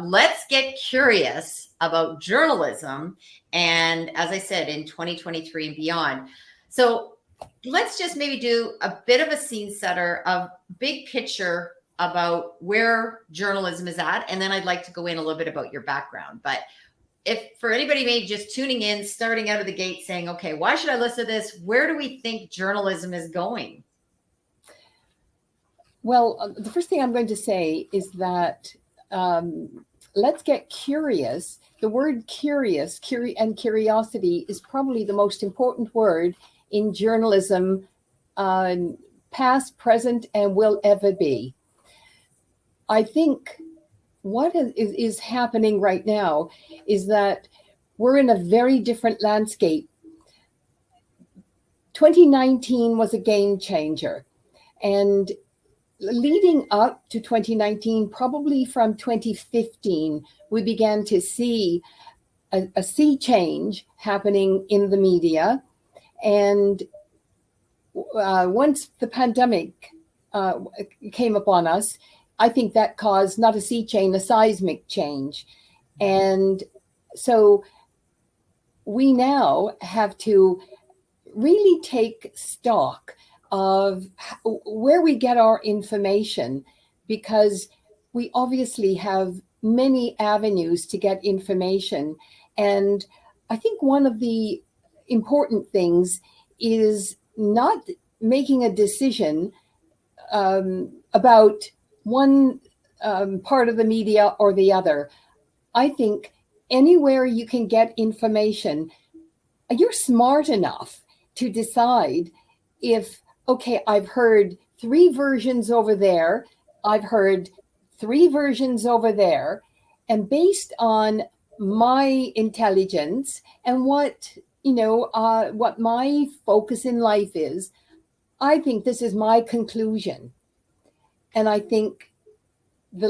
Let's get curious about journalism. And as I said, in 2023 and beyond. So let's just maybe do a bit of a scene setter of big picture about where journalism is at. And then I'd like to go in a little bit about your background. But if for anybody maybe just tuning in, starting out of the gate saying, okay, why should I listen to this? Where do we think journalism is going? Well, the first thing I'm going to say is that let's get curious. The word curious and curiosity is probably the most important word in journalism, past, present, and will ever be. I think what is happening right now is that we're in a very different landscape. 2019 was a game changer. And leading up to 2019, probably from 2015, we began to see a sea change happening in the media. And once the pandemic came upon us, I think that caused not a sea change, a seismic change. And so we now have to really take stock of where we get our information, because we obviously have many avenues to get information. And I think one of the important things is not making a decision about one part of the media or the other. I think anywhere you can get information, you're smart enough to decide if, okay, I've heard 3 versions over there, I've heard 3 versions over there, and based on my intelligence and what my focus in life is, I think this is my conclusion. And I think the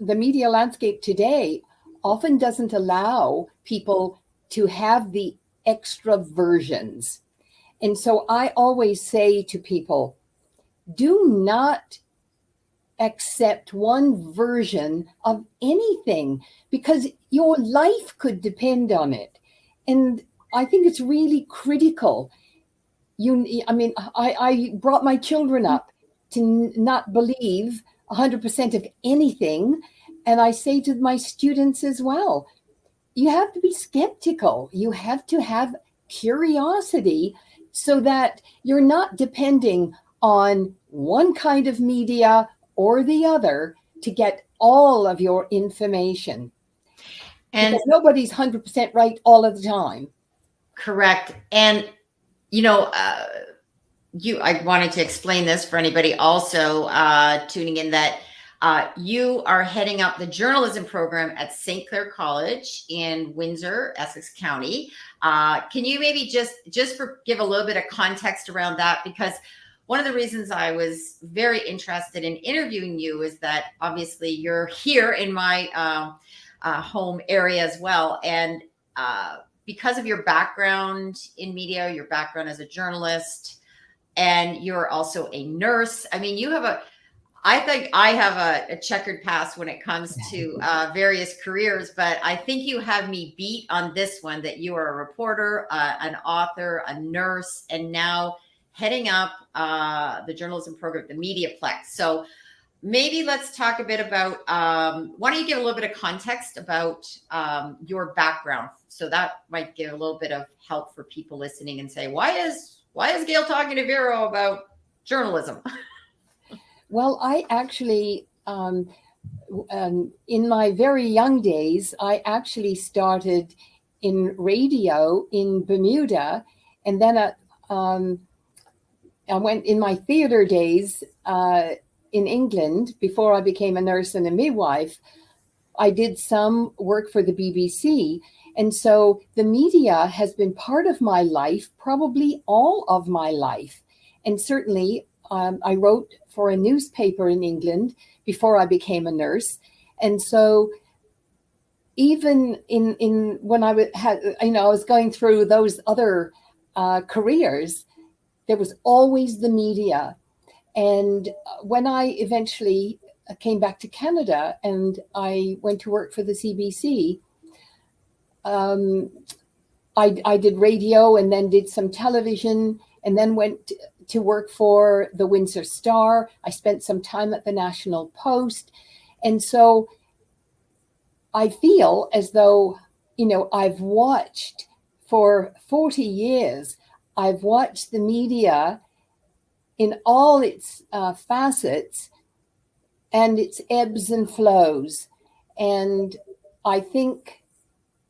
media landscape today often doesn't allow people to have the extra versions. And so I always say to people, do not accept one version of anything, because your life could depend on it. And I think it's really critical. I brought my children up to not believe 100% of anything. And I say to my students as well, you have to be skeptical. You have to have curiosity so that you're not depending on one kind of media or the other to get all of your information. And because nobody's 100% right all of the time. Correct. And, I wanted to explain this for anybody also tuning in, that you are heading up the journalism program at St. Clair College in Windsor, Essex County. Can you maybe just give a little bit of context around that? Because one of the reasons I was very interested in interviewing you is that obviously you're here in my home area as well. And because of your background in media, your background as a journalist, and you're also a nurse. I mean, I think I have a checkered past when it comes to various careers, but I think you have me beat on this one, that you are a reporter, an author, a nurse, and now heading up the journalism program at the Mediaplex. So maybe let's talk a bit about, why don't you give a little bit of context about your background? So that might give a little bit of help for people listening and say, why is Gail talking to Vero about journalism? Well, I actually, in my very young days, I actually started in radio in Bermuda. And then I went in my theater days in England before I became a nurse and a midwife. I did some work for the BBC. And so the media has been part of my life, probably all of my life. And certainly I wrote for a newspaper in England before I became a nurse. And so even in when I was going through those other careers, there was always the media. And when I eventually came back to Canada and I went to work for the CBC, I did radio and then did some television and then went to work for the Windsor Star. I spent some time at the National Post. And so I feel as though, I've watched for 40 years, I've watched the media in all its facets and its ebbs and flows. And I think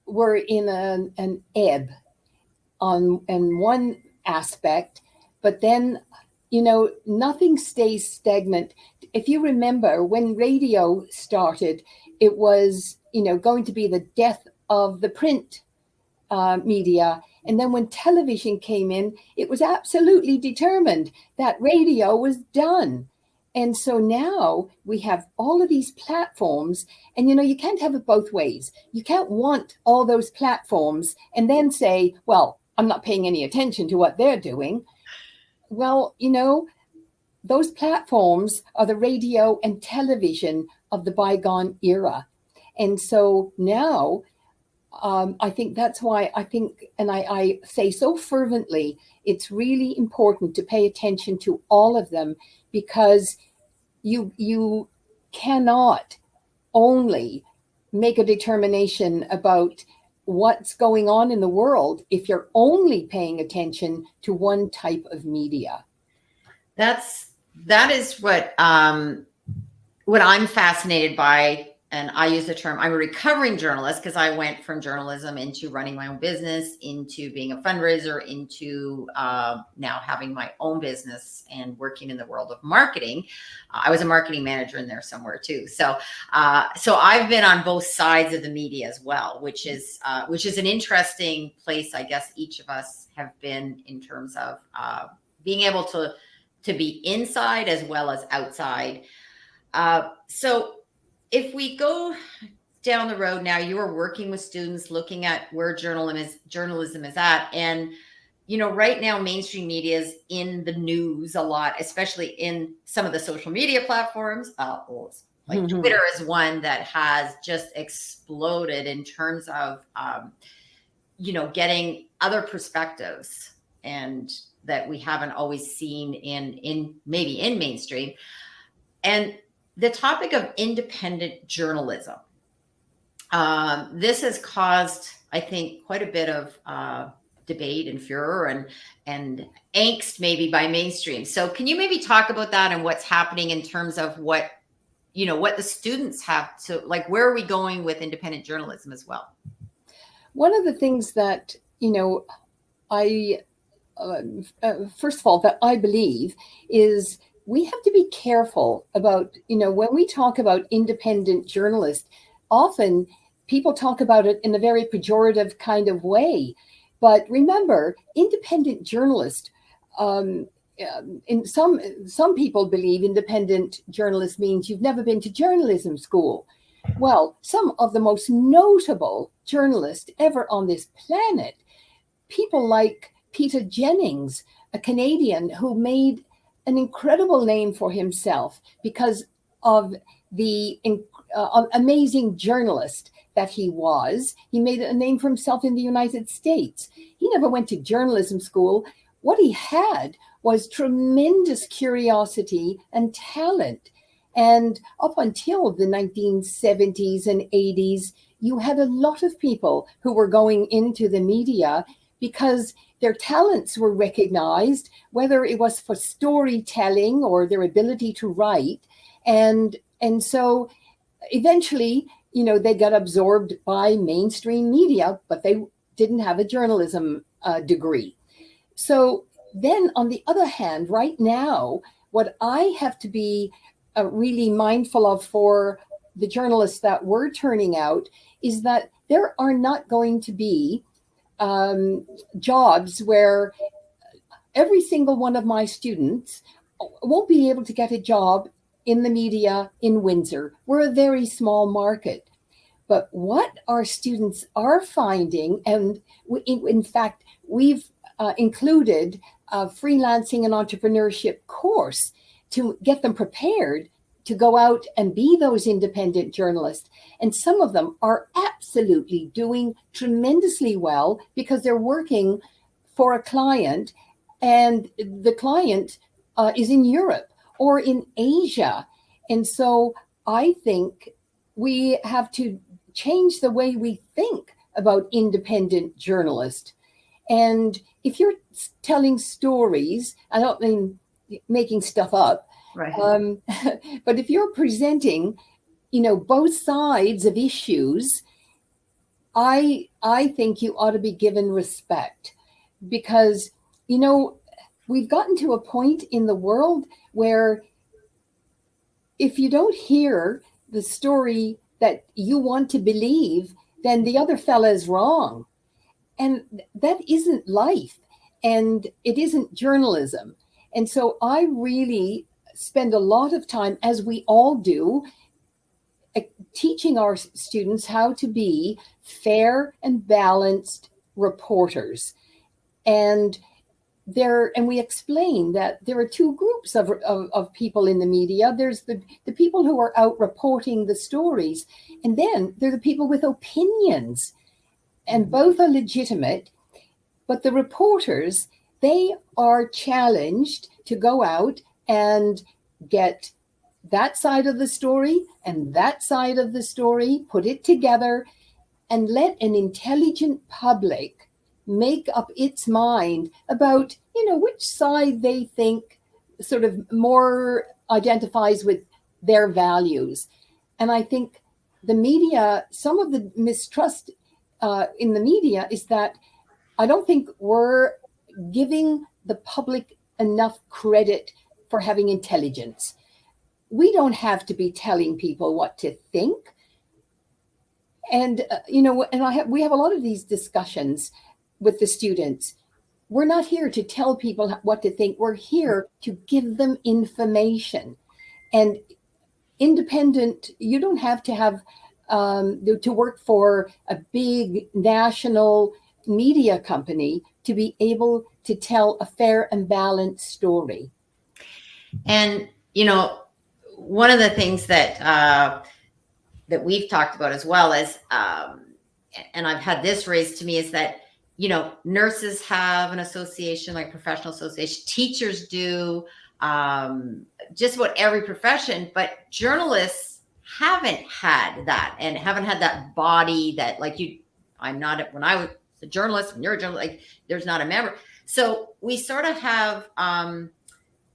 we're in an ebb on one aspect, but then, nothing stays stagnant. If you remember when radio started, it was, going to be the death of the print media. And then when television came in, it was absolutely determined that radio was done. And so now we have all of these platforms, and you can't have it both ways. You can't want all those platforms and then say, well, I'm not paying any attention to what they're doing. Well, those platforms are the radio and television of the bygone era. And so now I think that's why I say so fervently, it's really important to pay attention to all of them, because you cannot only make a determination about what's going on in the world if you're only paying attention to one type of media. That is what I'm fascinated by. And I use the term, I'm a recovering journalist, because I went from journalism into running my own business, into being a fundraiser, into now having my own business and working in the world of marketing. I was a marketing manager in there somewhere too. So I've been on both sides of the media as well, which is an interesting place, I guess each of us have been, in terms of being able to be inside as well as outside. So if we go down the road now, you are working with students, looking at where journalism is at. And, right now, mainstream media is in the news a lot, especially in some of the social media platforms. Like Twitter is one that has just exploded in terms of, getting other perspectives, and that we haven't always seen in mainstream. And the topic of independent journalism, this has caused, I think, quite a bit of debate and furor and angst maybe by mainstream. So can you maybe talk about that and what's happening in terms of what the students have to, like, where are we going with independent journalism as well? One of the things that, I, first of all, that I believe is we have to be careful about, when we talk about independent journalists, often people talk about it in a very pejorative kind of way. But remember, independent journalist, in some people believe independent journalist means you've never been to journalism school. Well, some of the most notable journalists ever on this planet, people like Peter Jennings, a Canadian who made an incredible name for himself because of the amazing journalist that he was. He made a name for himself in the United States. He never went to journalism school. What he had was tremendous curiosity and talent. And up until the 1970s and 80s, you had a lot of people who were going into the media because their talents were recognized, whether it was for storytelling or their ability to write. And so eventually, they got absorbed by mainstream media, but they didn't have a journalism degree. So then on the other hand, right now, what I have to be really mindful of for the journalists that we're turning out is that there are not going to be jobs where every single one of my students won't be able to get a job in the media in Windsor. We're a very small market. But what our students are finding, and in fact, we've included a freelancing and entrepreneurship course to get them prepared to go out and be those independent journalists. And some of them are absolutely doing tremendously well because they're working for a client, and the client is in Europe or in Asia. And so I think we have to change the way we think about independent journalists. And if you're telling stories, I don't mean making stuff up, Right. But if you're presenting, both sides of issues, I think you ought to be given respect, because, we've gotten to a point in the world where if you don't hear the story that you want to believe, then the other fella is wrong. And that isn't life, and it isn't journalism. And so I really spend a lot of time, as we all do, teaching our students how to be fair and balanced reporters. And we explain that there are two groups of people in the media. There's the people who are out reporting the stories, and then there are the people with opinions, and both are legitimate. But the reporters, they are challenged to go out and get that side of the story and that side of the story, put it together, and let an intelligent public make up its mind about, which side they think sort of more identifies with their values. And I think the media, some of the mistrust in the media is that I don't think we're giving the public enough credit for having intelligence. We don't have to be telling people what to think. And, we have a lot of these discussions with the students. We're not here to tell people what to think. We're here to give them information. And independent, you don't have to have to work for a big national media company to be able to tell a fair and balanced story. And, one of the things that that we've talked about as well is, and I've had this raised to me, is that, nurses have an association, like professional association, teachers do, just about every profession, but journalists haven't had that, and haven't had that body that, like, when I was a journalist, when you're a journalist, like, there's not a member. So we sort of have,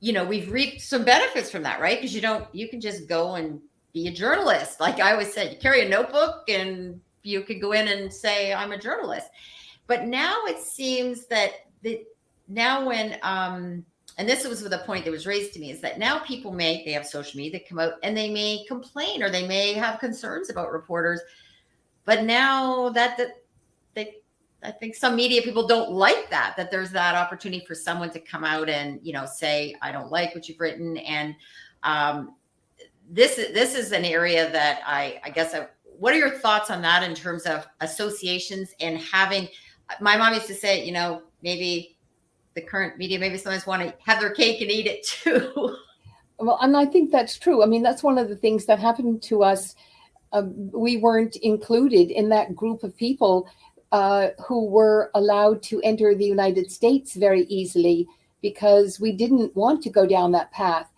we've reaped some benefits from that, right? Because you can just go and be a journalist. Like I always said, you carry a notebook and you could go in and say, I'm a journalist. But now it seems that now when, and this was the point that was raised to me, is that now people they have social media that come out and they may complain or they may have concerns about reporters. But now I think some media people don't like that there's that opportunity for someone to come out and, say, I don't like what you've written. And this is an area that I guess, what are your thoughts on that in terms of associations and having, my mom used to say, maybe the current media, maybe sometimes want to have their cake and eat it too. Well, and I think that's true. I mean, that's one of the things that happened to us. We weren't included in that group of people who were allowed to enter the United States very easily because we didn't want to go down that path.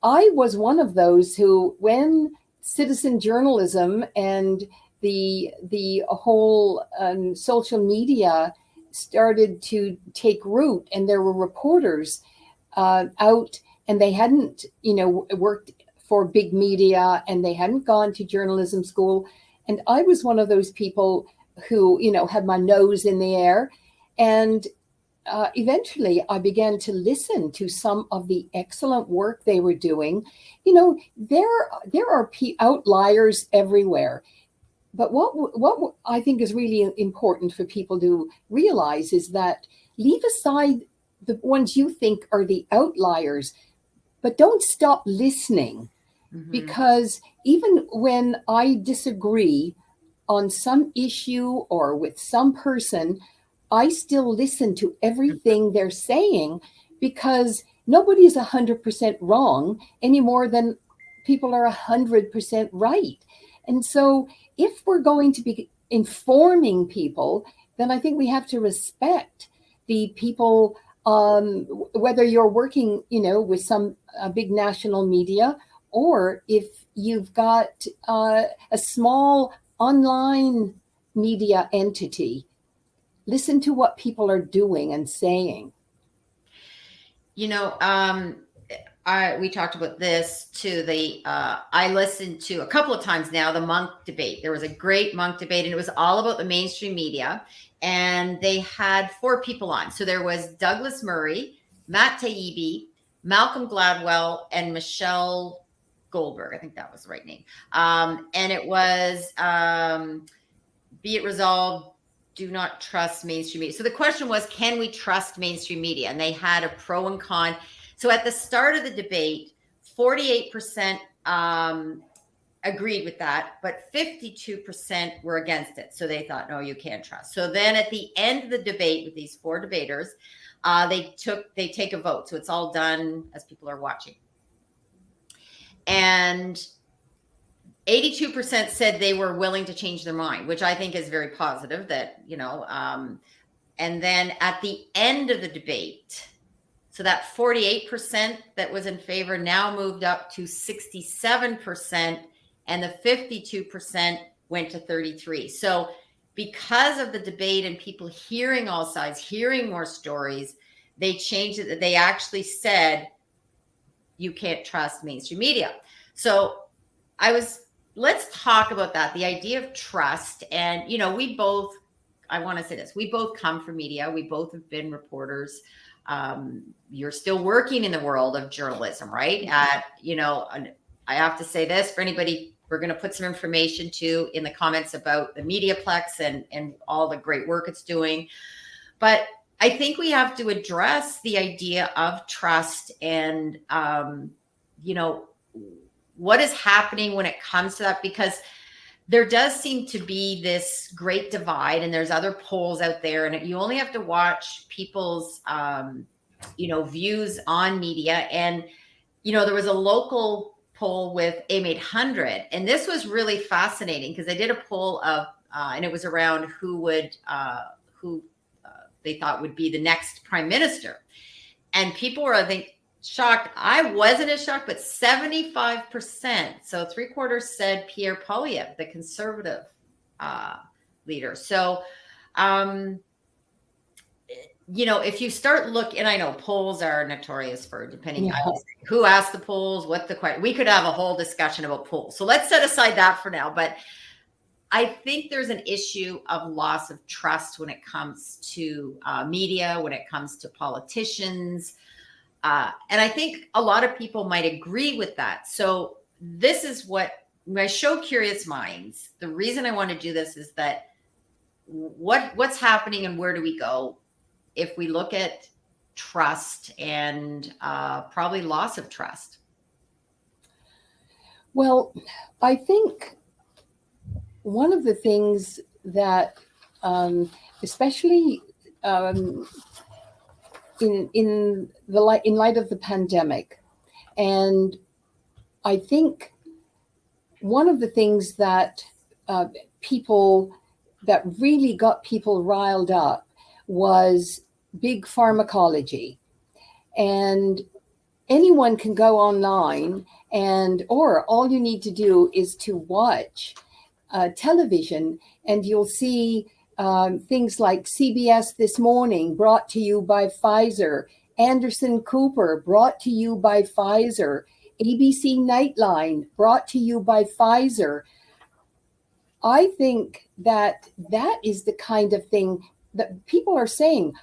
I was one of those who, when citizen journalism and the whole social media started to take root, and there were reporters out, and they hadn't, worked for big media, and they hadn't gone to journalism school. And I was one of those people who, had my nose in the air. And eventually I began to listen to some of the excellent work they were doing. There are outliers everywhere. But what I think is really important for people to realize is that leave aside the ones you think are the outliers, but don't stop listening. Mm-hmm. Because even when I disagree on some issue or with some person, I still listen to everything they're saying, because nobody is 100% wrong any more than people are 100% right. And so if we're going to be informing people, then I think we have to respect the people, whether you're working, with some big national media, or if you've got a small online media entity. Listen to what people are doing and saying. We talked about this too. I listened to a couple of times now the Munk debate. There was a great Munk debate, and it was all about the mainstream media. And they had 4 people on. So there was Douglas Murray, Matt Taibbi, Malcolm Gladwell, and Michelle Goldberg. I think that was the right name. And it was be it resolved, do not trust mainstream media. So the question was, can we trust mainstream media? And they had a pro and con. So at the start of the debate, 48% agreed with that, but 52% were against it. So they thought, no, you can't trust. So then at the end of the debate with these 4 debaters, they take a vote. So it's all done as people are watching. And 82% said they were willing to change their mind, which I think is very positive that, and then at the end of the debate, so that 48% that was in favor now moved up to 67%, and the 52% went to 33%. So because of the debate and people hearing all sides, hearing more stories, they changed it. They actually said, you can't trust mainstream media. So let's talk about that, the idea of trust. And, I want to say this, we both come from media. We both have been reporters. You're still working in the world of journalism, right? I have to say this for anybody, we're going to put some information too in the comments about the Mediaplex and all the great work it's doing. But I think we have to address the idea of trust and, what is happening when it comes to that, because there does seem to be this great divide, and there's other polls out there, and you only have to watch people's, views on media. And, there was a local poll with AIM 800, and this was really fascinating because they did a poll of, and it was around who they thought would be the next prime minister. And people were, I think, shocked. I wasn't as shocked, but 75%, so 3/4 said Pierre Poilievre, the conservative leader. So, if you start looking, and I know polls are notorious for depending on who asked the polls, what the question, we could have a whole discussion about polls. So let's set aside that for now. But I think there's an issue of loss of trust when it comes to media, when it comes to politicians. And I think a lot of people might agree with that. So this is what my show, Curious Minds, the reason I want to do this is that what's happening and where do we go if we look at trust and probably loss of trust? Well, I think one of the things that, especially in light of the pandemic, and I think one of the things that that really got people riled up was big pharmacology. And anyone can go online, or all you need to do is to watch television, and you'll see things like CBS This Morning, brought to you by Pfizer, Anderson Cooper, brought to you by Pfizer, ABC Nightline, brought to you by Pfizer. I think that is the kind of thing that people are saying,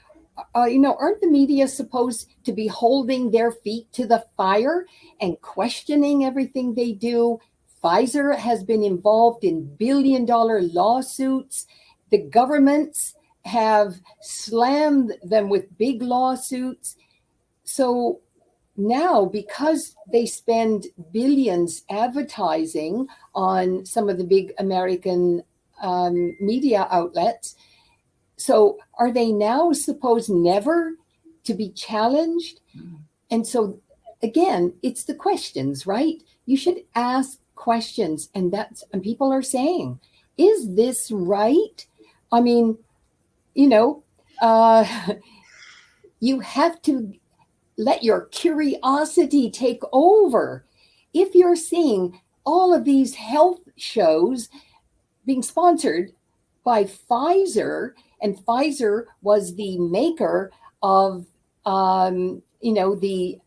aren't the media supposed to be holding their feet to the fire and questioning everything they do? Pfizer has been involved in billion-dollar lawsuits. The governments have slammed them with big lawsuits. So now, because they spend billions advertising on some of the big American media outlets, so are they now supposed never to be challenged? And so, again, it's the questions, right? you should ask questions. And people are saying, is this right? I mean, you know, you have to let your curiosity take over. If you're seeing all of these health shows being sponsored by Pfizer, and Pfizer was the maker of, the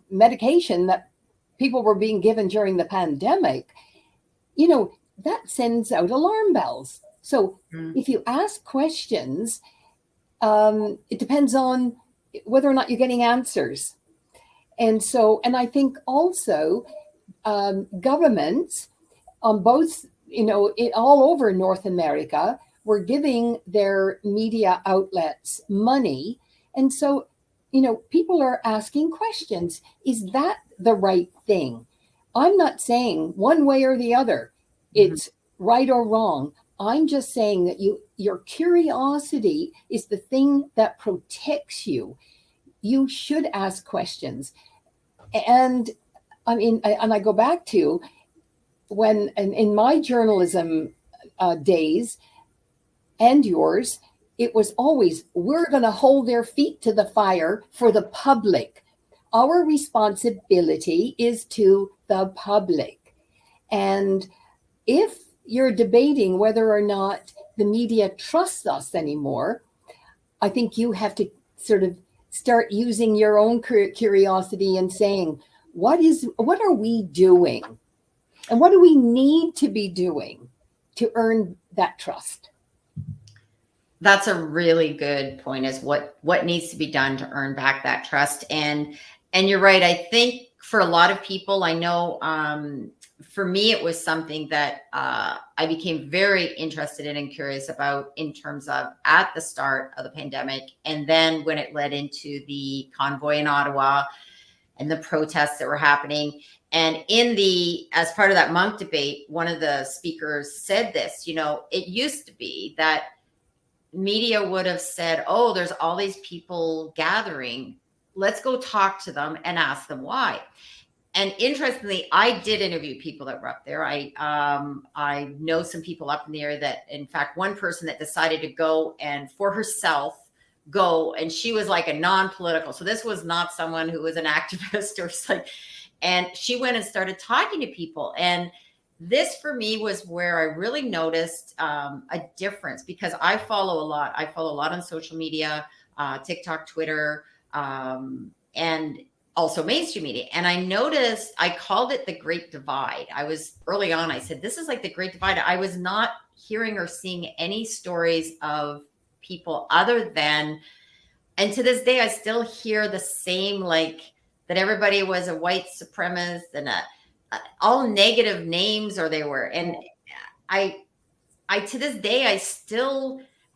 medication that people were being given during the pandemic, that sends out alarm bells. So if you ask questions, it depends on whether or not you're getting answers. And I think also governments on both, all over North America were giving their media outlets money. And so, people are asking questions. Is that the right thing? I'm not saying one way or the other, it's right or wrong. I'm just saying that your curiosity is the thing that protects you. You should ask questions. And I go back to when in my journalism days and yours, it was always, we're going to hold their feet to the fire for the public. Our responsibility is to the public. And if you're debating whether or not the media trusts us anymore, I think you have to sort of start using your own curiosity and saying, what are we doing? And what do we need to be doing to earn that trust? That's a really good point, is what needs to be done to earn back that trust. And you're right. I think for a lot of people, I know for me, it was something that I became very interested in and curious about in terms of at the start of the pandemic. And then when it led into the convoy in Ottawa and the protests that were happening. And as part of that Munk debate, one of the speakers said this, it used to be that media would have said, oh, there's all these people gathering. Let's go talk to them and ask them why. And interestingly, I did interview people that were up there. I know some people up in the area that, in fact, one person that decided to go and for herself go, and she was like a non-political. So this was not someone who was an activist and she went and started talking to people. And this for me was where I really noticed a difference, because I follow a lot. I follow a lot on social media, TikTok, Twitter, and also mainstream media. And I noticed, I called it the Great Divide. Early on, I said, this is like the Great Divide. I was not hearing or seeing any stories of people other than, and to this day, I still hear the same, that everybody was a white supremacist and all negative names, or they were. And I to this day,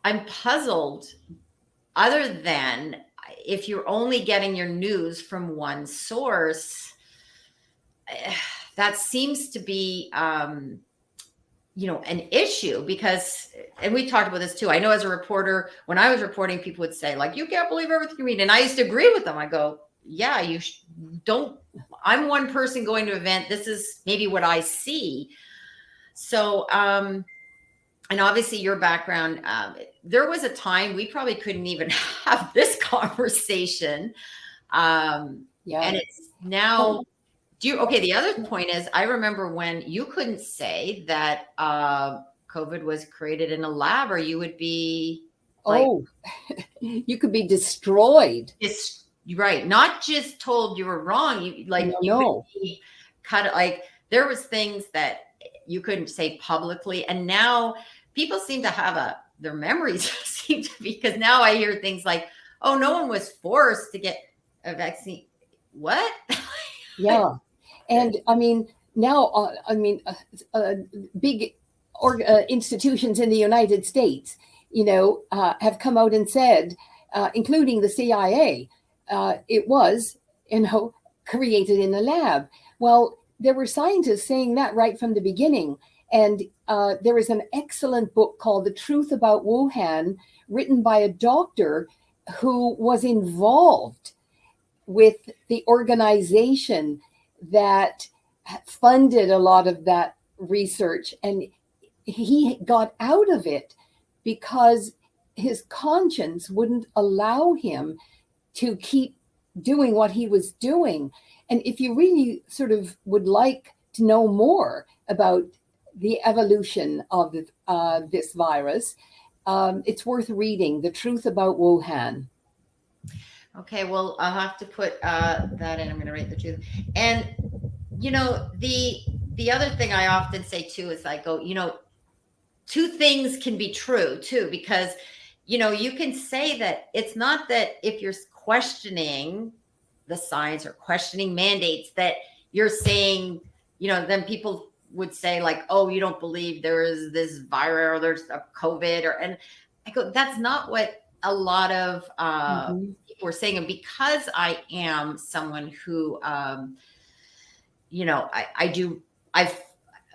I'm puzzled, other than if you're only getting your news from one source, that seems to be, an issue, because, and we talked about this too. I know as a reporter, when I was reporting, people would say, you can't believe everything you read. And I used to agree with them. I go, yeah, I'm one person going to an event. This is maybe what I see. So, and obviously your background, there was a time we probably couldn't even have this conversation. And it's now, the other point is, I remember when you couldn't say that COVID was created in a lab, or you would be you could be destroyed. Right. Not just told you were wrong. You could be cut. There was things that you couldn't say publicly. And now people seem to have their memories seem to be, because now I hear things like, oh, no one was forced to get a vaccine. What? Yeah. And now, big institutions in the United States, have come out and said, including the CIA, it was, created in a lab. Well, there were scientists saying that right from the beginning. And there is an excellent book called The Truth About Wuhan, written by a doctor who was involved with the organization that funded a lot of that research, and he got out of it because his conscience wouldn't allow him to keep doing what he was doing. And if you really sort of would like to know more about the evolution of this virus, it's worth reading The Truth About Wuhan. Okay, well, I'll have to put that in. I'm going to write the truth. And the other thing I often say too is I go, two things can be true too, because you can say that it's not that if you're questioning the science or questioning mandates that you're saying, then people would say like, oh, you don't believe there is this virus or there's a COVID, and I go, that's not what a lot of people are saying. And because I am someone who,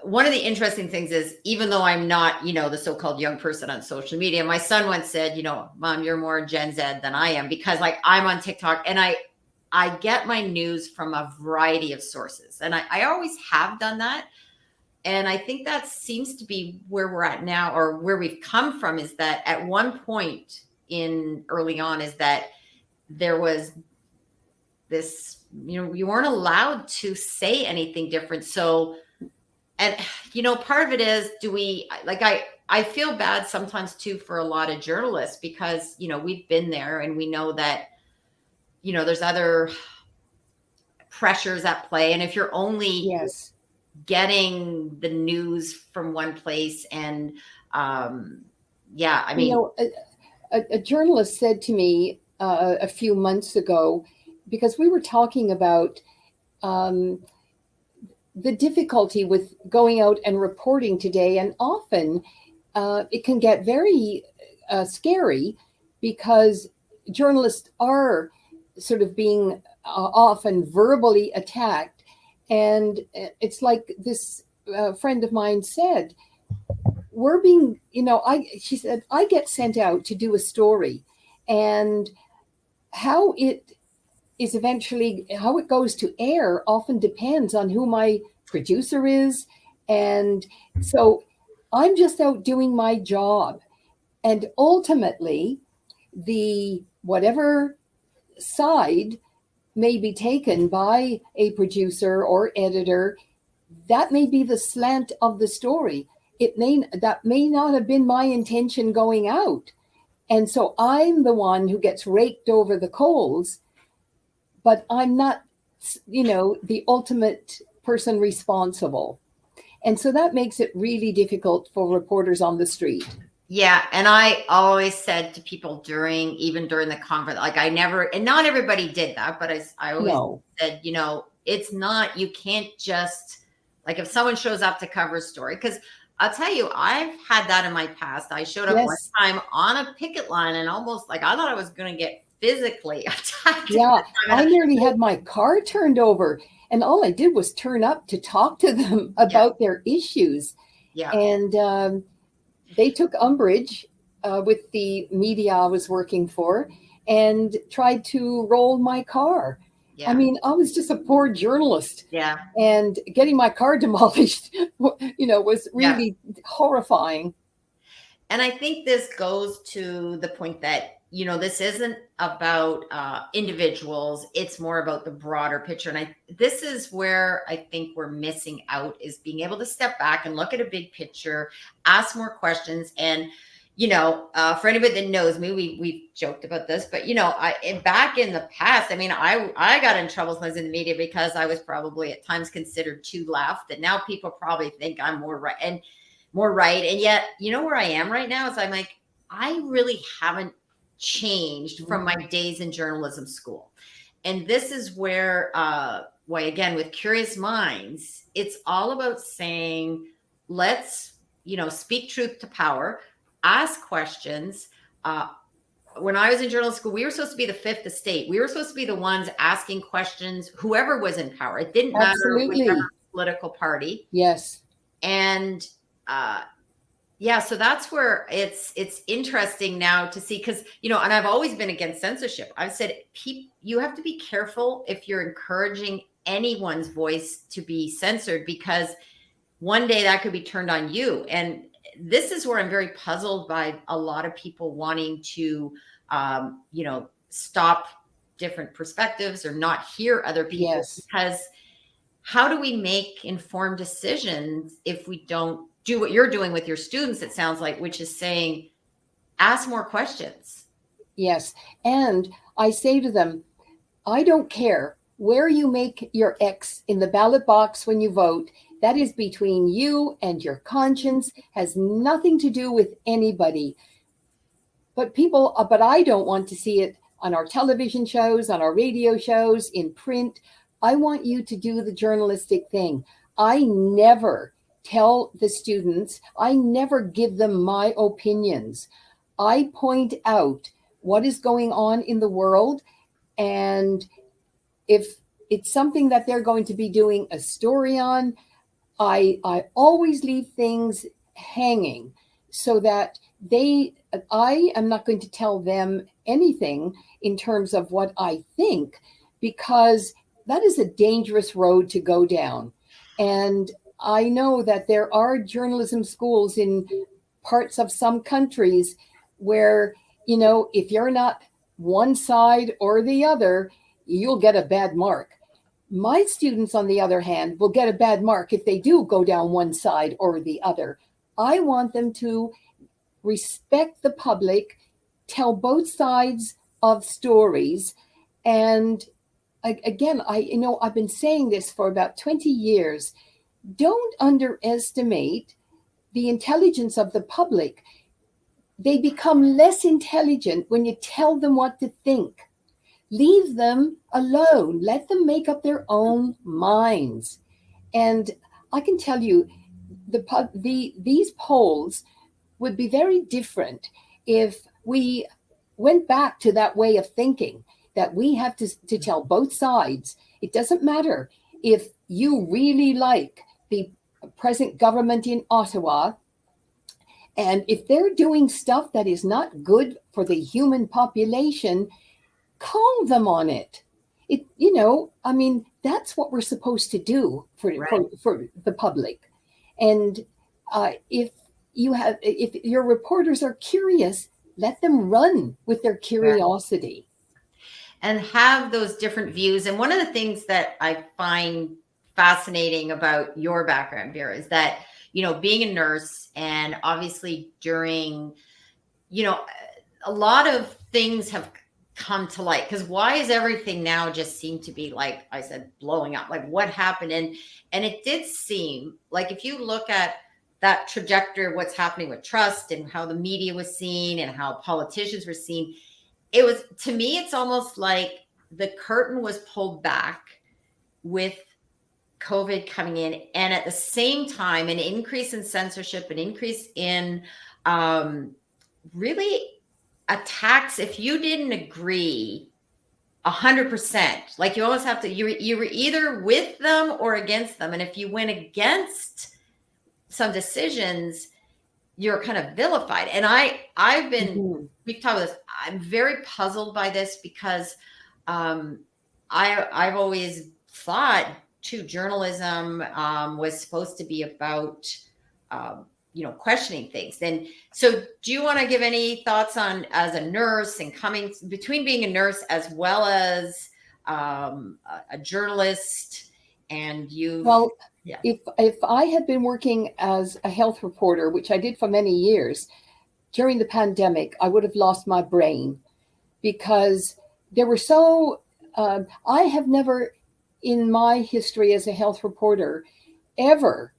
one of the interesting things is, even though I'm not, the so-called young person on social media, my son once said, Mom, you're more Gen Z than I am, because like I'm on TikTok and I get my news from a variety of sources. And I always have done that. And I think that seems to be where we're at now, or where we've come from, is that at one point early on is that there was this, you weren't allowed to say anything different. So, and, part of it is, I feel bad sometimes too for a lot of journalists, because, we've been there and we know that, there's other pressures at play. And if you're only getting the news from one place, and a journalist said to me a few months ago, because we were talking about the difficulty with going out and reporting today, and often it can get very scary, because journalists are sort of being often verbally attacked. And it's like this friend of mine said, we're being, she said, I get sent out to do a story, and how it goes to air often depends on who my producer is. And so I'm just out doing my job. And ultimately, the whatever side may be taken by a producer or editor, that may be the slant of the story. That may not have been my intention going out. And so I'm the one who gets raked over the coals, but I'm not, the ultimate person responsible. And so that makes it really difficult for reporters on the street. Yeah. And I always said to people even during the conference, like and not everybody did that, but I always said, it's not, you can't just, like, if someone shows up to cover a story, because I'll tell you, I've had that in my past. I showed up one time on a picket line, and almost like I thought I was going to get physically attacked. Yeah, I nearly had my car turned over, and all I did was turn up to talk to them about their issues. Yeah. And they took umbrage with the media I was working for, and tried to roll my car. Yeah. I mean, I was just a poor journalist. Yeah. And getting my car demolished, was really horrifying. And I think this goes to the point that, this isn't about individuals. It's more about the broader picture. And this is where I think we're missing out, is being able to step back and look at a big picture, ask more questions. And, for anybody that knows me, we've joked about this, but, back in the past, I mean, I got in trouble when I was in the media because I was probably at times considered too left, and now people probably think I'm more right. And yet, where I am right now is I'm like, I really haven't changed from my days in journalism school. And this is where, why, again, with Curious Minds, it's all about saying, let's, speak truth to power, ask questions. When I was in journalism school, we were supposed to be the fifth estate. We were supposed to be the ones asking questions, whoever was in power. It didn't matter whichever political party. Yes. And so that's where it's interesting now to see, because, and I've always been against censorship. I've said, you have to be careful if you're encouraging anyone's voice to be censored, because one day that could be turned on you. And this is where I'm very puzzled by a lot of people wanting to, stop different perspectives or not hear other people, Yes. because how do we make informed decisions if we don't do what you're doing with your students, it sounds like, which is saying, ask more questions. Yes. And I say to them, I don't care where you make your X in the ballot box when you vote. That is between you and your conscience, has nothing to do with anybody. But I don't want to see it on our television shows, on our radio shows, in print. I want you to do the journalistic thing. I never tell the students, I never give them my opinions. I point out what is going on in the world, and if it's something that they're going to be doing a story on, I always leave things hanging so that I am not going to tell them anything in terms of what I think, because that is a dangerous road to go down. And I know that there are journalism schools in parts of some countries where, if you're not one side or the other, you'll get a bad mark. My students, on the other hand, will get a bad mark if they do go down one side or the other. I want them to respect the public, tell both sides of stories. And again, I've been saying this for about 20 years. Don't underestimate the intelligence of the public. They become less intelligent when you tell them what to think. Leave them alone. Let them make up their own minds. And I can tell you, these polls would be very different if we went back to that way of thinking, that we have to tell both sides. It doesn't matter if you really like the present government in Ottawa, and if they're doing stuff that is not good for the human population, call them on it. That's what we're supposed to do for the public. And if your reporters are curious, let them run with their curiosity. And have those different views. And one of the things that I find fascinating about your background, Vera, is that, being a nurse, and obviously during, a lot of things have come to light, because why is everything now just seem to be, like I said, blowing up? Like, what happened? And it did seem like, if you look at that trajectory of what's happening with trust and how the media was seen and how politicians were seen, it was, to me, it's almost like the curtain was pulled back with COVID coming in, and at the same time, an increase in censorship, an increase in really attacks. If you didn't agree 100%, like, you always have to, you were either with them or against them. And if you went against some decisions, you're kind of vilified. And I've been, we've talked about this, I'm very puzzled by this, because I've always thought too, journalism was supposed to be about questioning things. And so, do you want to give any thoughts on, as a nurse, and coming between being a nurse as well as a journalist, and you? Well, yeah. If I had been working as a health reporter, which I did for many years, during the pandemic, I would have lost my brain, because there were I have never, in my history as a health reporter, ever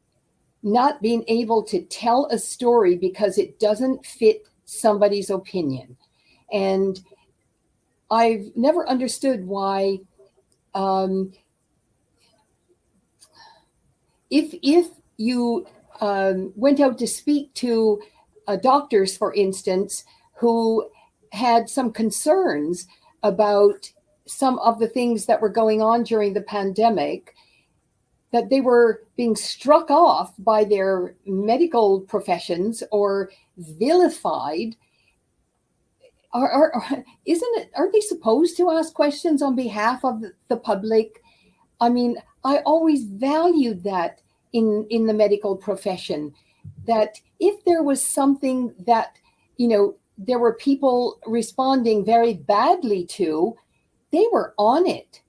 not been able to tell a story because it doesn't fit somebody's opinion. And I've never understood why, if you went out to speak to doctors, for instance, who had some concerns about some of the things that were going on during the pandemic, that they were being struck off by their medical professions or vilified. Aren't they supposed to ask questions on behalf of the public? I mean, I always valued that in the medical profession, that if there was something that, there were people responding very badly to, they were on it,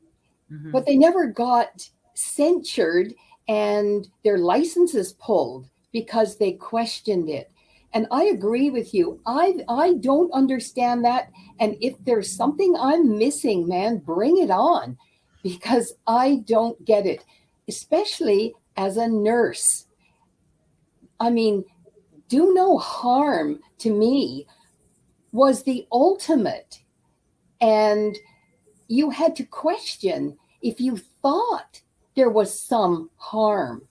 Mm-hmm. but they never got censured and their licenses pulled because they questioned it. And I agree with you. I don't understand that. And if there's something I'm missing, man, bring it on, because I don't get it, especially as a nurse. I mean, do no harm to me was the ultimate. And you had to question if you thought there was some harm.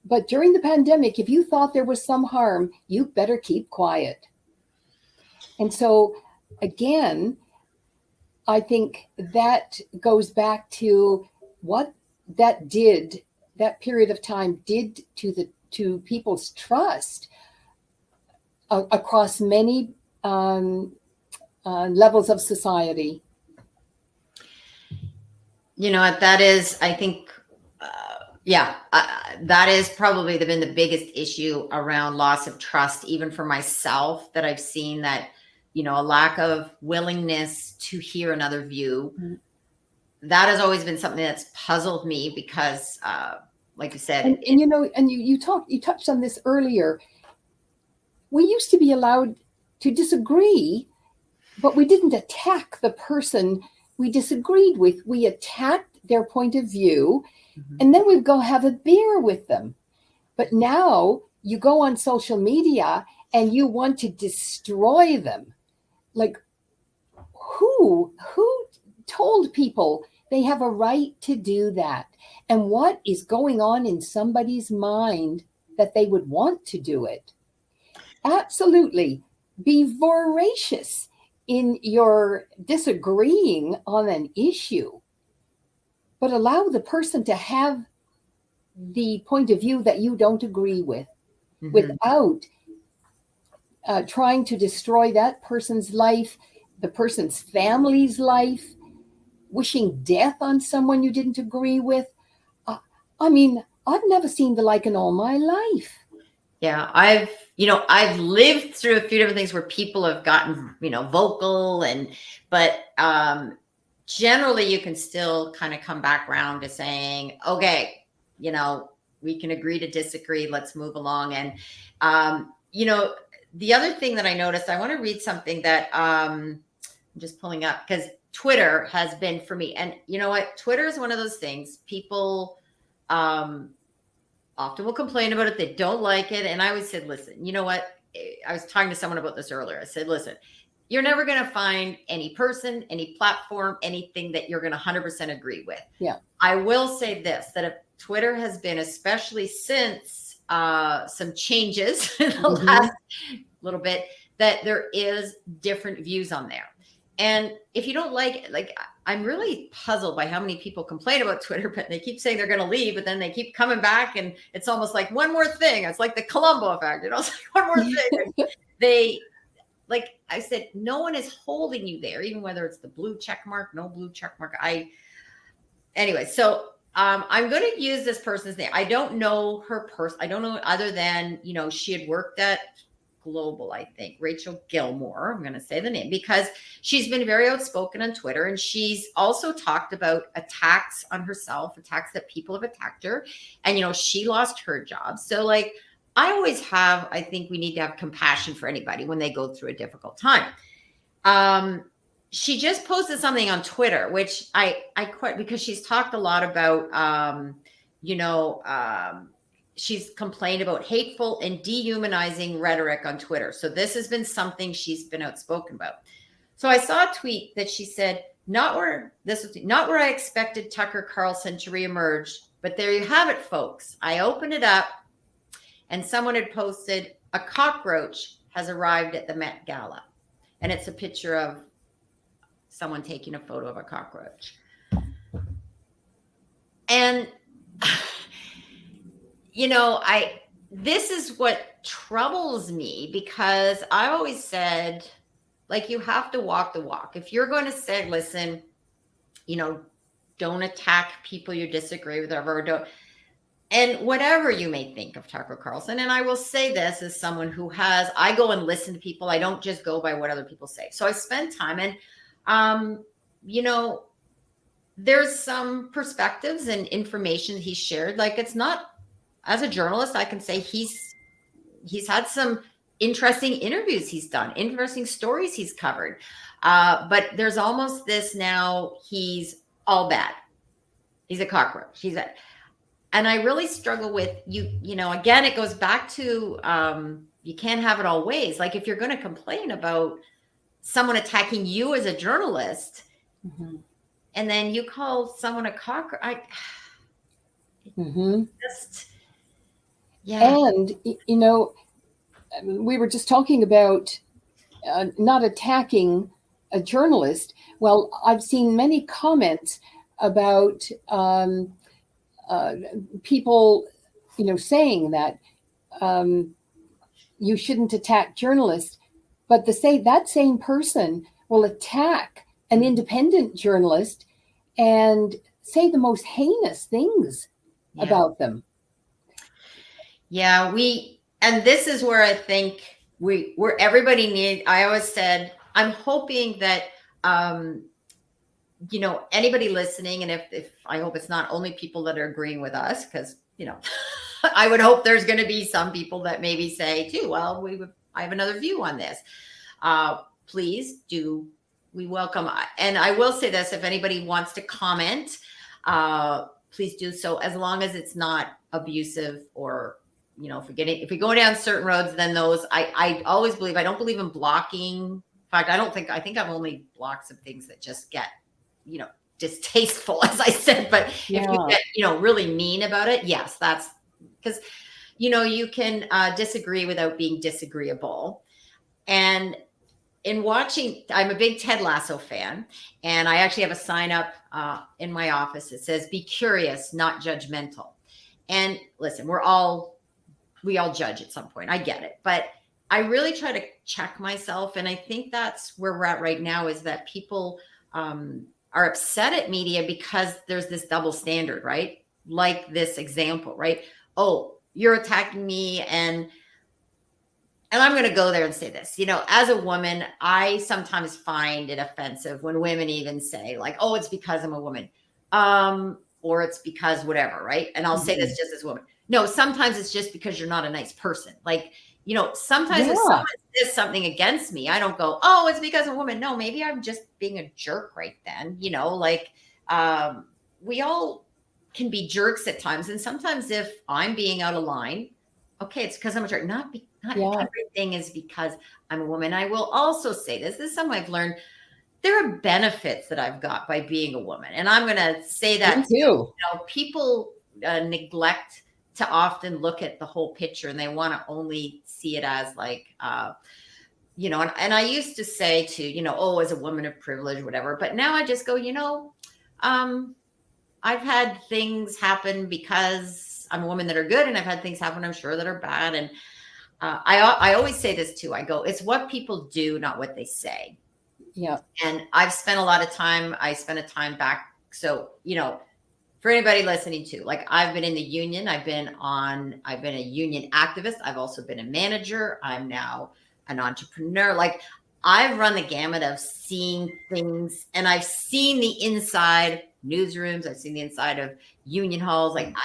But during the pandemic, if you thought there was some harm, you better keep quiet. And so, again, I think that goes back to what that period of time did to people's trust across many levels of society. That is, I think, that is probably been the biggest issue around loss of trust, even for myself, that I've seen that, a lack of willingness to hear another view. Mm-hmm. That has always been something that's puzzled me because, like you said, and you touched on this earlier. We used to be allowed to disagree, but we didn't attack the person we disagreed with. We attacked their point of view, mm-hmm. and then we'd go have a beer with them. But now you go on social media and you want to destroy them. Like, who told people they have a right to do that? And what is going on in somebody's mind that they would want to do it? Absolutely. Be voracious in your disagreeing on an issue, but allow the person to have the point of view that you don't agree with, mm-hmm. without trying to destroy that person's life, the person's family's life, wishing death on someone you didn't agree with. I mean, I've never seen the like in all my life. Yeah, I've lived through a few different things where people have gotten, vocal, but generally you can still kind of come back around to saying, okay, we can agree to disagree. Let's move along. And, the other thing that I noticed, I want to read something that I'm just pulling up, because Twitter has been for me. And you know what? Twitter is one of those things people often will complain about it. They don't like it. And I always said, listen, you know what? I was talking to someone about this earlier. I said, listen, you're never going to find any person, any platform, anything that you're going to 100% agree with. Yeah. I will say this, that if Twitter has been, especially since some changes in the mm-hmm. last little bit, that there is different views on there. And if you don't like it, like, I'm really puzzled by how many people complain about Twitter, but they keep saying they're going to leave, but then they keep coming back, and it's almost like one more thing. It's like the Columbo effect, it's like one more thing. They, like I said, no one is holding you there, even whether it's the blue check mark, no blue check mark. Anyway, so I'm going to use this person's name. I don't know her person. I don't know, other than, she had worked at Global, I think, Rachel Gilmore. I'm going to say the name because she's been very outspoken on Twitter, and she's also talked about attacks on herself, attacks that people have attacked her, and she lost her job. So, like, I think we need to have compassion for anybody when they go through a difficult time. She just posted something on Twitter, which I quite, because she's talked a lot about, she's complained about hateful and dehumanizing rhetoric on Twitter. So this has been something she's been outspoken about. So I saw a tweet that she said, not where I expected Tucker Carlson to reemerge, but there you have it, folks. I opened it up and someone had posted, a cockroach has arrived at the Met Gala. And it's a picture of someone taking a photo of a cockroach. And this is what troubles me, because I always said, like, you have to walk the walk. If you're going to say, listen, don't attack people you disagree with, or don't, and whatever you may think of Tucker Carlson. And I will say this as someone who I go and listen to people. I don't just go by what other people say. So I spend time, and, you know, there's some perspectives and information he shared. Like, it's not, as a journalist, I can say he's had some interesting interviews he's done, interesting stories he's covered. But there's almost this now, he's all bad. He's a cockroach. And I really struggle with you know, again, it goes back to, you can't have it all ways. Like, if you're going to complain about someone attacking you as a journalist, Mm-hmm. and then you call someone a cockroach, Mm-hmm. just, yeah. And, you know, we were just talking about not attacking a journalist. Well, I've seen many comments about people, you know, saying that you shouldn't attack journalists, but that same person will attack an independent journalist and say the most heinous things about them. Yeah, and this is where I think where everybody I always said, I'm hoping that, you know, anybody listening, and if I hope it's not only people that are agreeing with us, because, you know, I would hope there's going to be some people that maybe say too, well, I have another view on this. Please do. We welcome. And I will say this, if anybody wants to comment, please do so, as long as it's not abusive, or, you know, if we go down certain roads, then those, I always believe, I don't believe in blocking. In fact, I think I've only blocked some things that just get, you know, distasteful, as I said. But if you get, you know, really mean about it, yes, that's because, you know, you can disagree without being disagreeable. And in watching, I'm a big Ted Lasso fan, and I actually have a sign up in my office that says, "Be curious, not judgmental." And listen, we all judge at some point. I get it, but I really try to check myself, and I think that's where we're at right now, is that people are upset at media because there's this double standard, right? Like this example, right? Oh, you're attacking me, and I'm going to go there and say this, you know, as a woman, I sometimes find it offensive when women even say, like, oh, it's because I'm a woman, or it's because whatever, right? And I'll say this just as a woman. No, sometimes it's just because you're not a nice person. Like, you know, sometimes if someone says something against me, I don't go, oh, it's because I'm a woman. No, maybe I'm just being a jerk right then. You know, like, we all can be jerks at times. And sometimes if I'm being out of line, okay, it's because I'm a jerk. Not everything is because I'm a woman. I will also say this is something I've learned. There are benefits that I've got by being a woman. And I'm going to say that too. You know, people neglect to often look at the whole picture, and they want to only see it as like, you know, and I used to say to, you know, oh, as a woman of privilege, whatever. But now I just go, you know, I've had things happen because I'm a woman that are good, and I've had things happen, I'm sure, that are bad. And I always say this too. I go, it's what people do, not what they say. Yeah. And I've spent a lot of time. I spent a time back. So, you know, for anybody listening to, like, I've been in the union. I've been a union activist. I've also been a manager. I'm now an entrepreneur. Like, I've run the gamut of seeing things, and I've seen the inside newsrooms. I've seen the inside of union halls. Like,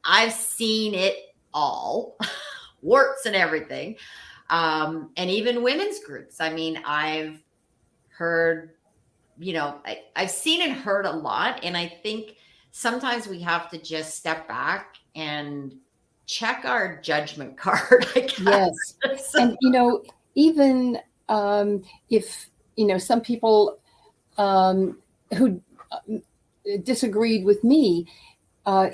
I've seen it all. Warts and everything, and even women's groups. I mean, I've heard, you know, I've seen and heard a lot, and I think sometimes we have to just step back and check our judgment card, I guess. Yes, and you know, even if, you know, some people who disagreed with me,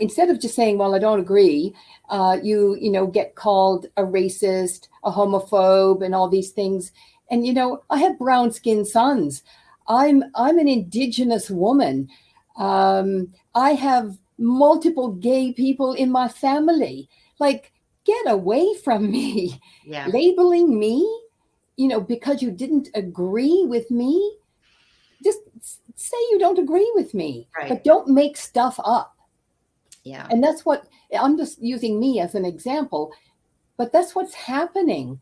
instead of just saying, well, I don't agree, you know, get called a racist, a homophobe, and all these things. And, you know, I have brown skinned sons. I'm an Indigenous woman. I have multiple gay people in my family. Like, get away from me. Yeah. Labeling me, you know, because you didn't agree with me. just say you don't agree with me, Right. but don't make stuff up. Yeah. And that's what, I'm just using me as an example, but that's what's happening.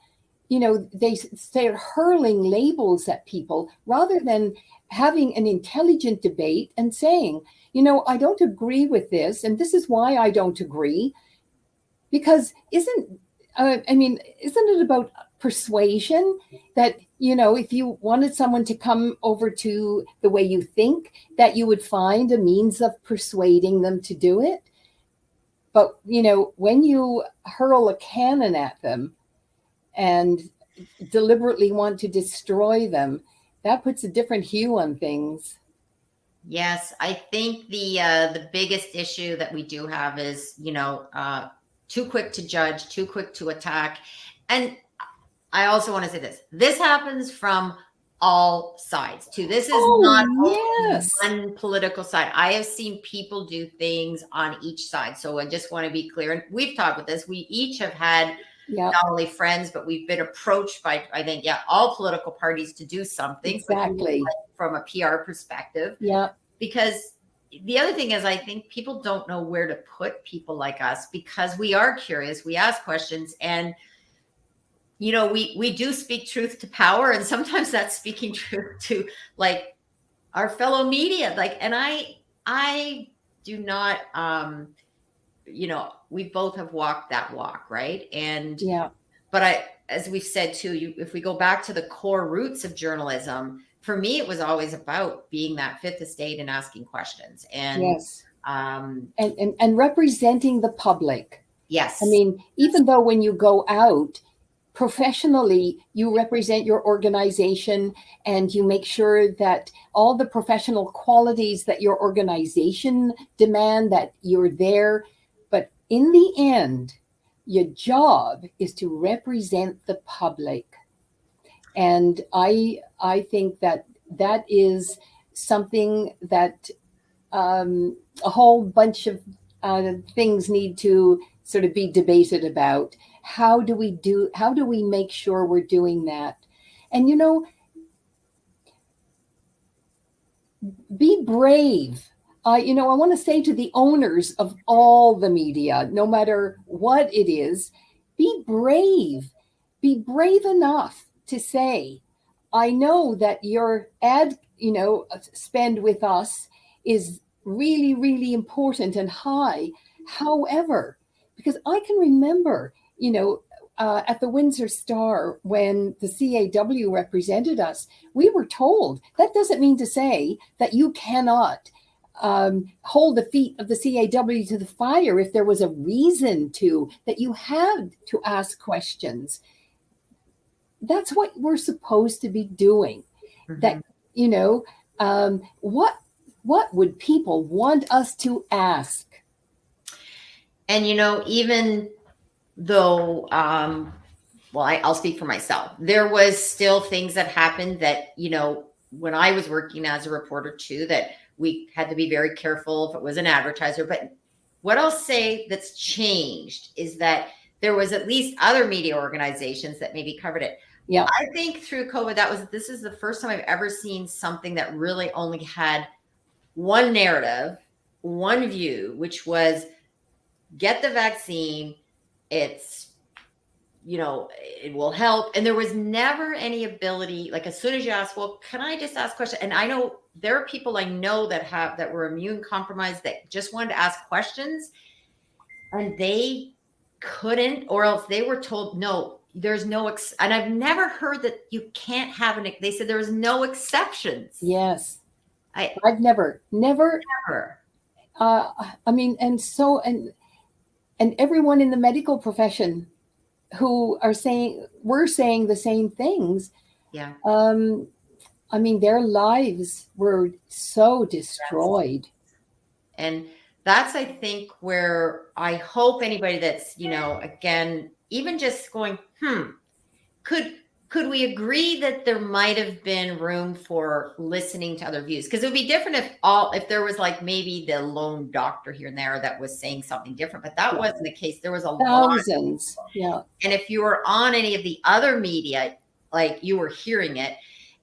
You know, they're hurling labels at people rather than having an intelligent debate and saying, you know, I don't agree with this, and this is why I don't agree. Because isn't it about persuasion that, you know, if you wanted someone to come over to the way you think, that you would find a means of persuading them to do it? But, you know, when you hurl a cannon at them and deliberately want to destroy them, that puts a different hue on things. Yes, I think the biggest issue that we do have is, you know, too quick to judge, too quick to attack. And I also want to say this. This happens from all sides too. This is not only Yes. one political side. I have seen people do things on each side. So I just want to be clear. And we've talked about this. We each have had not only friends, but we've been approached by, I think, all political parties to do something. Exactly. From a PR perspective. Yeah. Because the other thing is, I think people don't know where to put people like us because we are curious. We ask questions, and you know, we do speak truth to power, and sometimes that's speaking truth to like our fellow media. Like, and I do not, you know, we both have walked that walk, right? And yeah, but as we've said too, if we go back to the core roots of journalism, for me, it was always about being that fifth estate and asking questions. And yes, and representing the public. Yes, I mean, even though when you go out professionally, you represent your organization and you make sure that all the professional qualities that your organization demand, that you're there. But in the end, your job is to represent the public. And I think that is something that a whole bunch of things need to sort of be debated about. How do we make sure we're doing that? And, you know, be brave. You know, I want to say to the owners of all the media, no matter what it is, be brave. Be brave enough to say, I know that your ad, you know, spend with us is really, really important and high. However, because I can remember, you know, at the Windsor Star, when the CAW represented us, we were told that doesn't mean to say that you cannot hold the feet of the CAW to the fire if there was a reason to, that you had to ask questions. That's what we're supposed to be doing. Mm-hmm. That, you know, what would people want us to ask? And, you know, even though, well, I'll speak for myself. There was still things that happened that, you know, when I was working as a reporter too, that we had to be very careful if it was an advertiser. But what I'll say that's changed is that there was at least other media organizations that maybe covered it. Yeah. I think through COVID, this is the first time I've ever seen something that really only had one narrative, one view, which was get the vaccine. It's, you know, it will help. And there was never any ability, like as soon as you ask, well, can I just ask questions? And I know there are people I know that were immune compromised that just wanted to ask questions and they couldn't, or else they were told, no, there's no, and I've never heard that you can't have they said there was no exceptions. Yes. I've never. I mean, and everyone in the medical profession who we're saying the same things. Yeah. I mean, their lives were so destroyed. And that's, I think, where I hope anybody that's, you know, again, even just going, could we agree that there might have been room for listening to other views? Because it would be different if there was like maybe the lone doctor here and there that was saying something different, but that wasn't the case. There was thousands. Yeah. And if you were on any of the other media, like you were hearing it.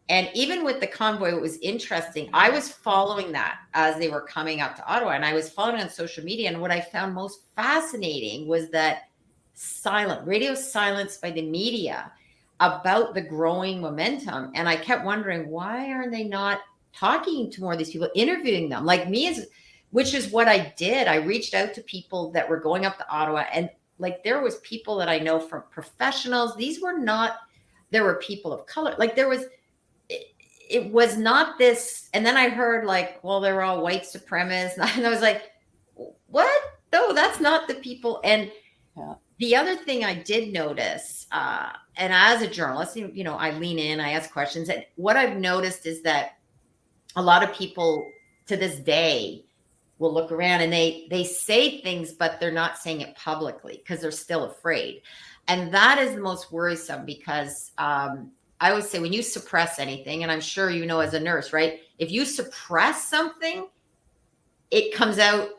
And even with the convoy, it was interesting. I was following that as they were coming up to Ottawa, and I was following on social media. And what I found most fascinating was that radio silence by the media about the growing momentum. And I kept wondering, why are they not talking to more of these people, interviewing them like me, which is what I did. I reached out to people that were going up to Ottawa, and like there was people that I know from professionals. These were not, there were people of color. Like there was, it was not this. And then I heard like, well, they're all white supremacists. And I was like, what? No, that's not the people. And the other thing I did notice, and as a journalist, you know, I lean in, I ask questions. And what I've noticed is that a lot of people to this day will look around and they say things, but they're not saying it publicly because they're still afraid. And that is the most worrisome, because I always say when you suppress anything, and I'm sure you know as a nurse, right? If you suppress something, it comes out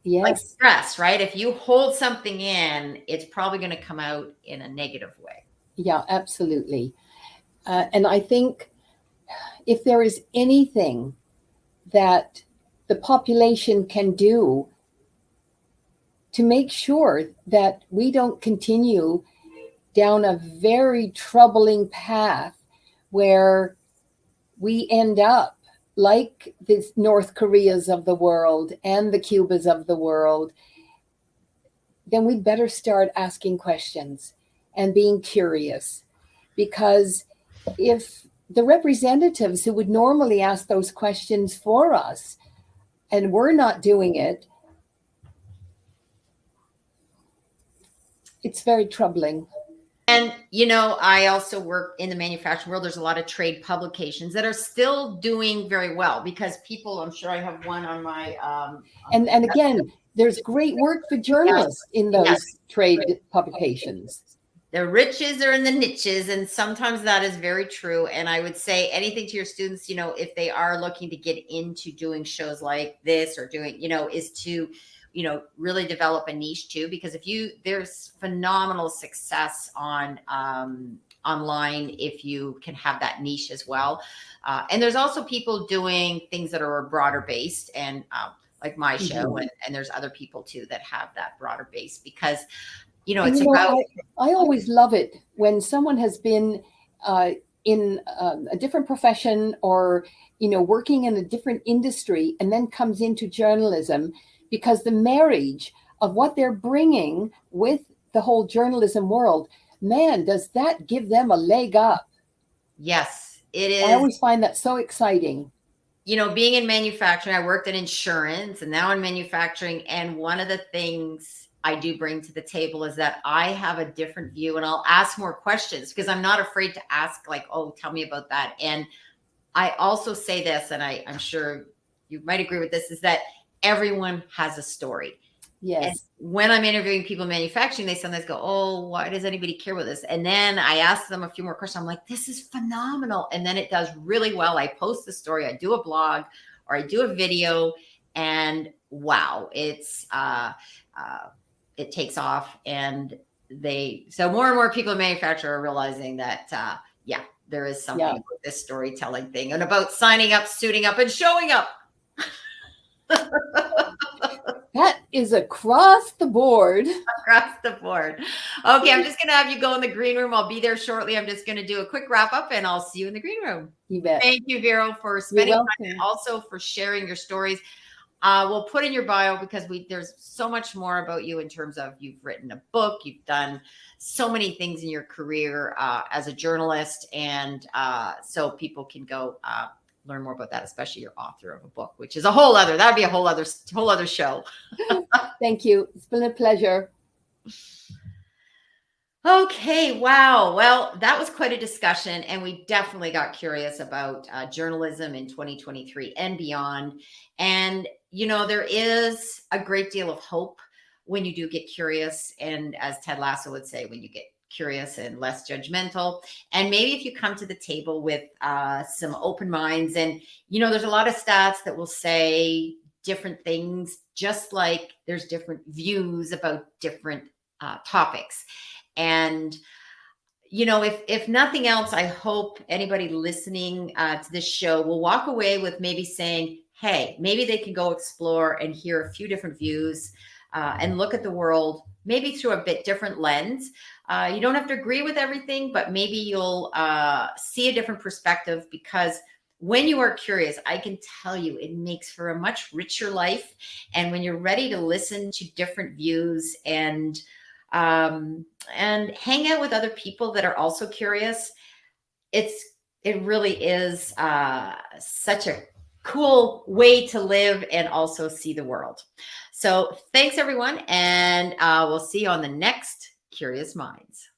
like stress, right? If you hold something in, it's probably going to come out in a negative way. Yeah, absolutely. And I think if there is anything that the population can do to make sure that we don't continue down a very troubling path where we end up like the North Koreas of the world and the Cubas of the world, then we'd better start asking questions and being curious. Because if the representatives who would normally ask those questions for us, and we're not doing it, it's very troubling. And, you know, I also work in the manufacturing world. There's a lot of trade publications that are still doing very well, because people, I'm sure I have one on my. And again, there's great work for journalists in those trade publications. The riches are in the niches, and sometimes that is very true. And I would say anything to your students, you know, if they are looking to get into doing shows like this or doing, you know, is to, you know, really develop a niche too, because there's phenomenal success on online if you can have that niche as well. And there's also people doing things that are broader based, and like my show, and there's other people too that have that broader base, because you know, it's about. I always love it when someone has been in a different profession, or, you know, working in a different industry, and then comes into journalism, because the marriage of what they're bringing with the whole journalism world, man, does that give them a leg up. Yes, it is. I always find that so exciting. You know, being in manufacturing, I worked in insurance and now in manufacturing. And one of the things I do bring to the table is that I have a different view, and I'll ask more questions because I'm not afraid to ask, like, oh, tell me about that. And I also say this, and I'm sure you might agree with this, is that everyone has a story. Yes. And when I'm interviewing people in manufacturing, they sometimes go, oh, why does anybody care about this? And then I ask them a few more questions. I'm like, this is phenomenal. And then it does really well. I post the story, I do a blog, or I do a video, and wow, it takes off. And so more and more people in manufacturing are realizing that, there is something about this storytelling thing, and about signing up, suiting up, and showing up. That is across the board. Across the board. Okay, I'm just going to have you go in the green room. I'll be there shortly. I'm just going to do a quick wrap up, and I'll see you in the green room. You bet. Thank you, Vero, for spending time, and also for sharing your stories. We'll put in your bio, because there's so much more about you in terms of you've written a book, you've done so many things in your career as a journalist, and so people can go learn more about that, especially you're author of a book, which is that'd be a whole other show. Thank you. It's been a pleasure. Okay. Wow. Well, that was quite a discussion, and we definitely got curious about journalism in 2023 and beyond. And, you know, there is a great deal of hope when you do get curious. And as Ted Lasso would say, when you get curious and less judgmental. And maybe if you come to the table with some open minds, and, you know, there's a lot of stats that will say different things, just like there's different views about different topics. And, you know, if nothing else, I hope anybody listening to this show will walk away with maybe saying, hey, maybe they can go explore and hear a few different views and look at the world maybe through a bit different lens. You don't have to agree with everything, but maybe you'll see a different perspective, because when you are curious, I can tell you it makes for a much richer life. And when you're ready to listen to different views and hang out with other people that are also curious, it really is such a cool way to live and also see the world. So thanks everyone, and we'll see you on the next Curious Minds.